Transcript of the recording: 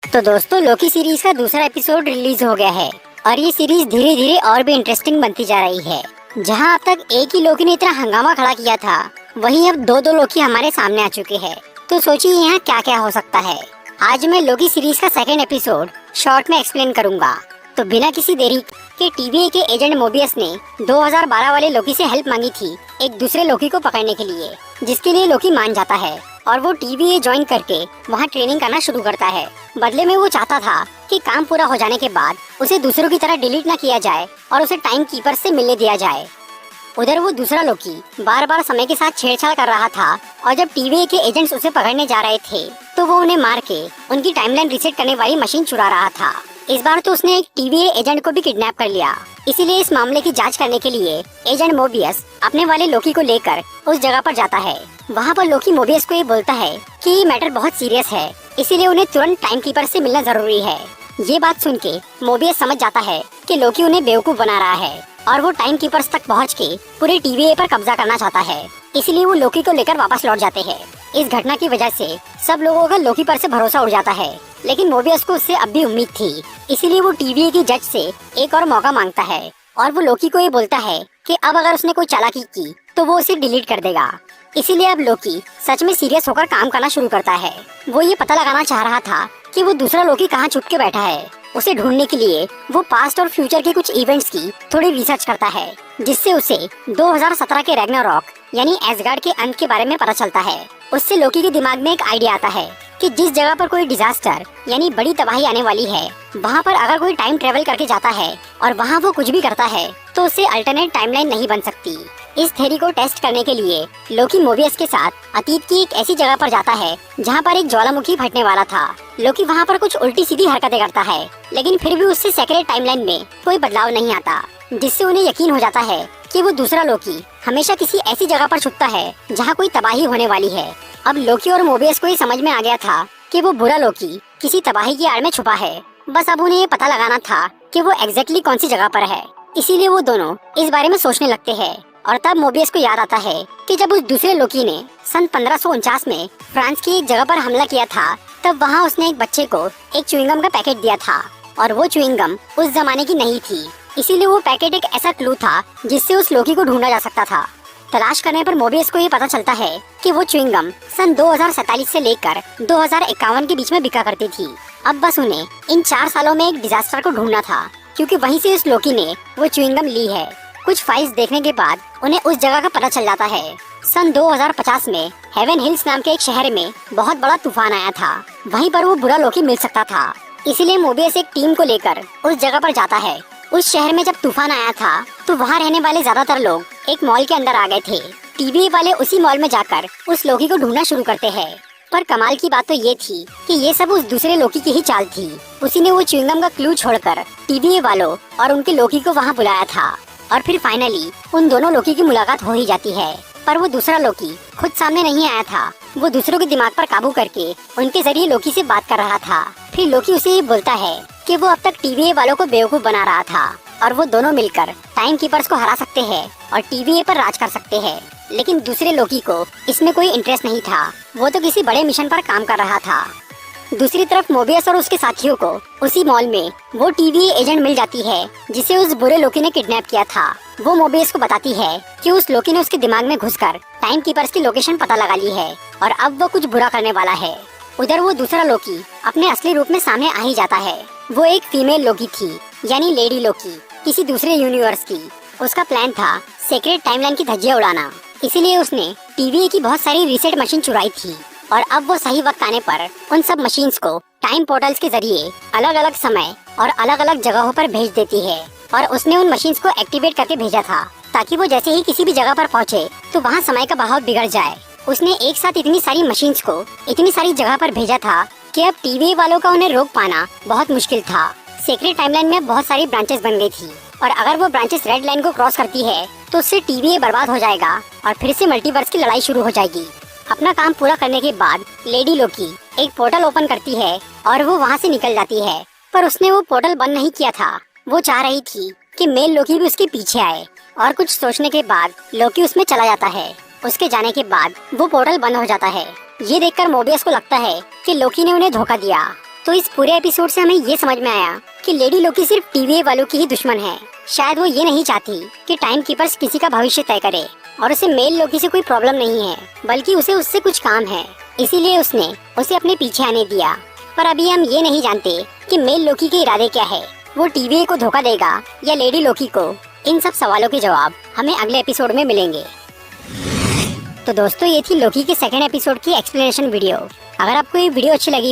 तो दोस्तों, Loki series का दूसरा एपिसोड रिलीज हो गया है और ये सीरीज धीरे धीरे और भी इंटरेस्टिंग बनती जा रही है। जहां अब तक एक ही लोकी ने इतना हंगामा खड़ा किया था, वहीं अब दो दो लोकी हमारे सामने आ चुके हैं। तो सोचिए यहाँ क्या क्या हो सकता है। आज मैं लोकी सीरीज का सेकंड एपिसोड शॉर्ट में एक्सप्लेन करूंगा। तो बिना किसी देरी के TVA के एजेंट मोबियस ने 2012 वाले लोकी से हेल्प मांगी थी एक दूसरे लोकी को पकड़ने के लिए, जिसके लिए लोकी मान जाता है और वो TVA ज्वाइन करके वहाँ ट्रेनिंग करना शुरू करता है। बदले में वो चाहता था कि काम पूरा हो जाने के बाद उसे दूसरों की तरह डिलीट न किया जाए और उसे टाइम कीपर से मिलने दिया जाए। उधर वो दूसरा लोकी बार बार समय के साथ छेड़छाड़ कर रहा था और जब TVA के एजेंट्स उसे पकड़ने जा रहे थे तो वो उन्हें मार के उनकी टाइमलाइन रीसेट करने वाली मशीन चुरा रहा था। इस बार तो उसने एक TVA एजेंट को भी किडनैप कर लिया। इसीलिए इस मामले की जांच करने के लिए एजेंट मोबियस अपने वाले लोकी को लेकर उस जगह पर जाता है। वहाँ पर लोकी मोबियस को ये बोलता है कि ये मैटर बहुत सीरियस है, इसीलिए उन्हें तुरंत टाइम कीपर से मिलना जरूरी है। ये बात सुन के मोबियस समझ जाता है कि लोकी उन्हें बेवकूफ बना रहा है और वो टाइम कीपर्स तक पहुँच के पूरे TVA पर कब्जा करना चाहता है। इसीलिए वो लोकी को लेकर वापस लौट जाते हैं। इस घटना की वजह से सब लोगों का लोकी पर से भरोसा उड़ जाता है, लेकिन मोबियस को उससे अब भी उम्मीद थी। इसीलिए वो TVA की जज से एक और मौका मांगता है और वो लोकी को ये बोलता है कि अब अगर उसने कोई चालाकी की तो वो उसे डिलीट कर देगा। इसीलिए अब लोकी सच में सीरियस होकर काम करना शुरू करता है। वो ये पता लगाना चाह रहा था कि वो दूसरा लोकी कहाँ छुप के बैठा है। उसे ढूंढने के लिए वो पास्ट और फ्यूचर के कुछ इवेंट्स की थोड़ी रिसर्च करता है, जिससे उसे 2017 के रैग्नारॉक यानी एसगार्ड के अंत के बारे में पता चलता है। उससे लोकी के दिमाग में एक आइडिया आता है कि जिस जगह पर कोई डिजास्टर यानी बड़ी तबाही आने वाली है, वहाँ पर अगर कोई टाइम ट्रेवल करके जाता है और वहाँ वो कुछ भी करता है तो उससे अल्टरनेट टाइमलाइन नहीं बन सकती। इस थ्योरी को टेस्ट करने के लिए लोकी मोबियस के साथ अतीत की एक ऐसी जगह पर जाता है जहाँ पर एक ज्वालामुखी फटने वाला था। लोकी वहाँ पर कुछ उल्टी सीधी हरकतें करता है, लेकिन फिर भी उससे सेक्रेट टाइमलाइन में कोई बदलाव नहीं आता, जिससे उन्हें यकीन हो जाता है कि वो दूसरा लोकी हमेशा किसी ऐसी जगह पर छुपता है जहाँ कोई तबाही होने वाली है। अब लोकी और मोबियस को ये समझ में आ गया था कि वो बुरा लोकी किसी तबाही की आड़ में छुपा है। बस अब उन्हें ये पता लगाना था कि वो एग्जैक्टली कौन सी जगह पर है। इसीलिए वो दोनों इस बारे में सोचने लगते हैं और तब मोबियस को याद आता है कि जब उस दूसरे लोकी ने सन 1549 में फ्रांस की एक जगह पर हमला किया था, तब वहाँ उसने एक बच्चे को एक च्युइंगम का पैकेट दिया था और वो च्युइंगम उस जमाने की नहीं थी। इसीलिए वो पैकेट एक ऐसा क्लू था जिससे उस लोकी को ढूंढा जा सकता था। तलाश करने पर मोबियस को ये पता चलता है कि वो च्युइंगम सन 2047 से लेकर 2051 के बीच में बिका करती थी। अब बस उन्हें इन 4 सालों में एक डिजास्टर को ढूंढना था, क्योंकि वहीं से उस लोकी ने वो च्युइंगम ली है। कुछ फाइल्स देखने के बाद उन्हें उस जगह का पता चल जाता है। सन 2050 में हेवन हिल्स नाम के एक शहर में बहुत बड़ा तूफान आया था। वहीं पर वो बुरा लोकी मिल सकता था। इसीलिए मोबियस एक टीम को लेकर उस जगह पर जाता है। उस शहर में जब तूफान आया था तो वहाँ रहने वाले ज्यादातर लोग एक मॉल के अंदर आ गए थे। TVA वाले उसी मॉल में जाकर उस लोकी को ढूंढना शुरू करते हैं। पर कमाल की बात तो ये थी कि ये सब उस दूसरे लोकी की ही चाल थी। उसी ने वो च्युइंगम का क्लू छोड़कर TVA वालों और उनके लोकी को वहाँ बुलाया था और फिर फाइनली उन दोनों लोकी की मुलाकात हो ही जाती है। पर वो दूसरा लोकी खुद सामने नहीं आया था। वो दूसरों के दिमाग पर काबू करके उनके जरिए लोकी से बात कर रहा था। फिर लोकी उसे ये बोलता है कि वो अब तक TVA वालों को बेवकूफ बना रहा था और वो दोनों मिलकर टाइम कीपर्स को हरा सकते हैं और TVA पर राज कर सकते हैं। लेकिन दूसरे लोकी को इसमें कोई इंटरेस्ट नहीं था। वो तो किसी बड़े मिशन पर काम कर रहा था। दूसरी तरफ मोबियस और उसके साथियों को उसी मॉल में वो TVA एजेंट मिल जाती है जिसे उस बुरे लोकी ने किडनैप किया था। वो मोबियस को बताती है कि उस लोकी ने उसके दिमाग में घुसकर टाइम कीपर्स की लोकेशन पता लगा ली है और अब वो कुछ बुरा करने वाला है। उधर वो दूसरा लोकी अपने असली रूप में सामने आ ही जाता है। वो एक फीमेल लोकी थी, यानी लेडी लोकी, किसी दूसरे यूनिवर्स की। उसका प्लान था सीक्रेट टाइमलाइन की धज्जियां उड़ाना। इसीलिए उसने TVA की बहुत सारी रीसेट मशीन चुराई थी और अब वो सही वक्त आने पर उन सब मशीन्स को टाइम पोर्टल्स के जरिए अलग अलग समय और अलग अलग जगहों पर भेज देती है। और उसने उन मशीन्स को एक्टिवेट करके भेजा था ताकि वो जैसे ही किसी भी जगह पर पहुंचे तो वहाँ समय का बहाव बिगड़ जाए। उसने एक साथ इतनी सारी मशीन्स को इतनी सारी जगह पर भेजा था कि अब TVA वालों का उन्हें रोक पाना बहुत मुश्किल था। सीक्रेट टाइमलाइन में बहुत सारी ब्रांचेस बन गई थी और अगर वो ब्रांचेस रेड लाइन को क्रॉस करती है तो उससे TVA बर्बाद हो जाएगा और फिर से मल्टीवर्स की लड़ाई शुरू हो जाएगी। अपना काम पूरा करने के बाद लेडी लोकी एक पोर्टल ओपन करती है और वो वहाँ से निकल जाती है। पर उसने वो पोर्टल बंद नहीं किया था। वो चाह रही थी कि मेल लोकी भी उसके पीछे आए और कुछ सोचने के बाद लोकी उसमें चला जाता है। उसके जाने के बाद वो पोर्टल बंद हो जाता है। ये देखकर मोबियस को लगता है कि लोकी ने उन्हें धोखा दिया तो इस पूरे एपिसोड से हमें ये समझ में आया कि लेडी लोकी सिर्फ टीवीए वालों की ही दुश्मन है। शायद वो ये नहीं चाहती कि टाइम कीपर्स किसी का भविष्य तय करे, और उसे मेल लोकी से कोई प्रॉब्लम नहीं है, बल्कि उसे उससे कुछ काम है, इसीलिए उसने उसे अपने पीछे आने दिया। पर अभी हम ये नहीं जानते कि मेल लोकी के इरादे क्या है। वो टीवीए को धोखा देगा या लेडी लोकी को? इन सब सवालों के जवाब हमें अगले एपिसोड में मिलेंगे। तो दोस्तों, ये थी लोकी के सेकंड एपिसोड की एक्सप्लेनेशन वीडियो। अगर आपको ये वीडियो अच्छी लगी